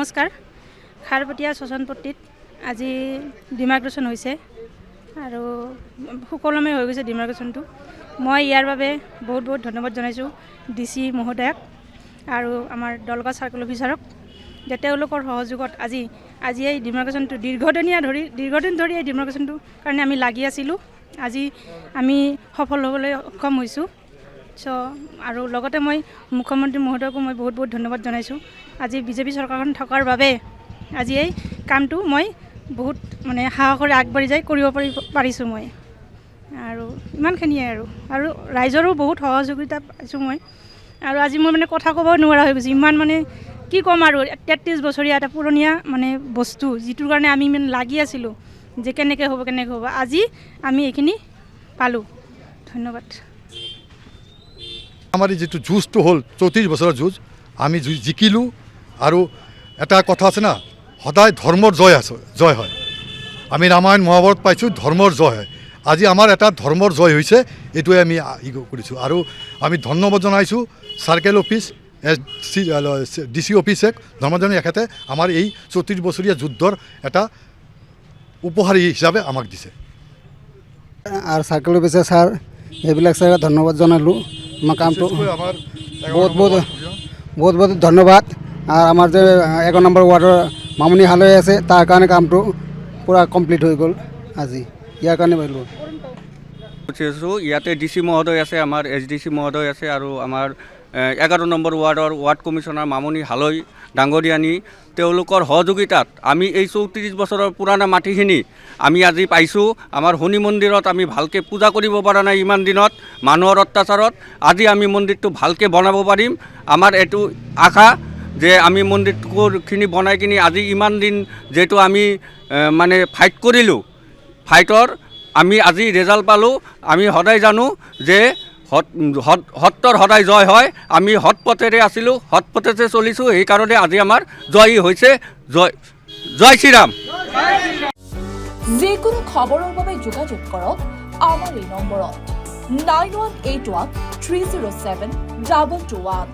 নমস্কাৰ। খাৰপতীয়া শোচনপট্টিত আজি ডিমাৰ্কেশ্যন হৈছে আৰু সুকলমে হৈ গৈছে ডিমাৰ্কেশ্যনটো। মই ইয়াৰ বাবে বহুত বহুত ধন্যবাদ জনাইছোঁ DC মহোদয়াক আৰু আমাৰ দলগা চাৰ্কেল অফিচাৰক, যে তেওঁলোকৰ সহযোগত আজি এই ডিমাৰ্কেশ্যনটো দীৰ্ঘদিন ধৰি এই ডিমাৰ্কেশ্যনটোৰ কাৰণে আমি লাগি আছিলোঁ। আজি আমি সফল হ'বলৈ সক্ষম হৈছোঁ। আৰু লগতে মই মুখ্যমন্ত্ৰী মহোদয়কো মই বহুত বহুত ধন্যবাদ জনাইছোঁ। আজি বিজেপি চৰকাৰখন থকাৰ বাবে আজি এই কামটো মই বহুত সাহসৰে আগবাঢ়ি যাই কৰিব পাৰিছোঁ মই। আৰু ইমানখিনিয়ে আৰু ৰাইজৰো বহুত সহযোগিতা পাইছোঁ মই। আৰু আজি মই কথা ক'ব নোৱাৰা হৈ গৈছোঁ, ইমান কি ক'ম আৰু 33 বছৰীয়া এটা পুৰণীয়া বস্তু, যিটোৰ কাৰণে আমি লাগি আছিলোঁ যে কেনেকৈ হ'ব। আজি আমি এইখিনি পালোঁ। ধন্যবাদ। আমাৰ যিটো যুঁজটো হ'ল 34 বছৰৰ যুঁজ, আমি জিকিলোঁ। আৰু এটা কথা আছে না, সদায় ধৰ্মৰ জয় হয়। আমি ৰামায়ণ মহাভাৰত পাইছোঁ, ধৰ্মৰ জয় হয়। আজি আমাৰ এটা ধৰ্মৰ জয় হৈছে, এইটোৱে আমি কৰিছোঁ। আৰু আমি ধন্যবাদ জনাইছোঁ চাৰ্কেল অফিচ, DC অফিচক ধন্যবাদ জনাই। এখেতে আমাৰ এই 34 বছৰীয়া যুদ্ধৰ এটা উপহাৰ হিচাপে আমাক দিছে। আৰু চাৰ্কেল অফিচাৰ ছাৰ, এইবিলাক ছাৰক ধন্যবাদ জনালোঁ। আমাৰ কামটো বহুত ধন্যবাদ। আৰু আমাৰ যে 11 নম্বৰ ৱাৰ্ডৰ মামনি হালৈ আছে, তাৰ কাৰণে কামটো পূৰা কমপ্লিট হৈ গ'ল আজি। ইয়াৰ কাৰণে পাৰিলোঁ। ইয়াতে DC মহোদয় আছে, আমাৰ SDC মহোদয় আছে, আৰু আমাৰ 11 নম্বৰ ৱাৰ্ডৰ ৱাৰ্ড কমিশ্যনাৰ মামনি হালৈ ডাঙৰীয়ানী, তেওঁলোকৰ সহযোগিতাত আমি এই 34 বছৰৰ পুৰণা মাটিখিনি আমি আজি পাইছোঁ। আমাৰ শনি মন্দিৰত আমি ভালকৈ পূজা কৰিব পৰা নাই ইমান দিনত মানুহৰ অত্যাচাৰত। আজি আমি মন্দিৰটো ভালকৈ বনাব পাৰিম। আমাৰ এইটো আশা যে আমি মন্দিৰখিনি বনাই কিনি আজি ইমান দিন যিহেতু আমি ফাইট কৰিলোঁ, ফাইটৰ আমি আজি ৰেজাল্ট পালোঁ। আমি সদায় জানো যে সত্যৰ সদায় জয় হয়। আমি সৎ পথেৰে আছিলোঁ, সৎ পথেৰে চলিছোঁ, সেইকাৰণে আজি আমাৰ জয়ী হৈছে। জয় শ্ৰীৰাম। যিকোনো খবৰৰ বাবে যোগাযোগ কৰক আমাৰ এই নম্বৰত 9181 307 221।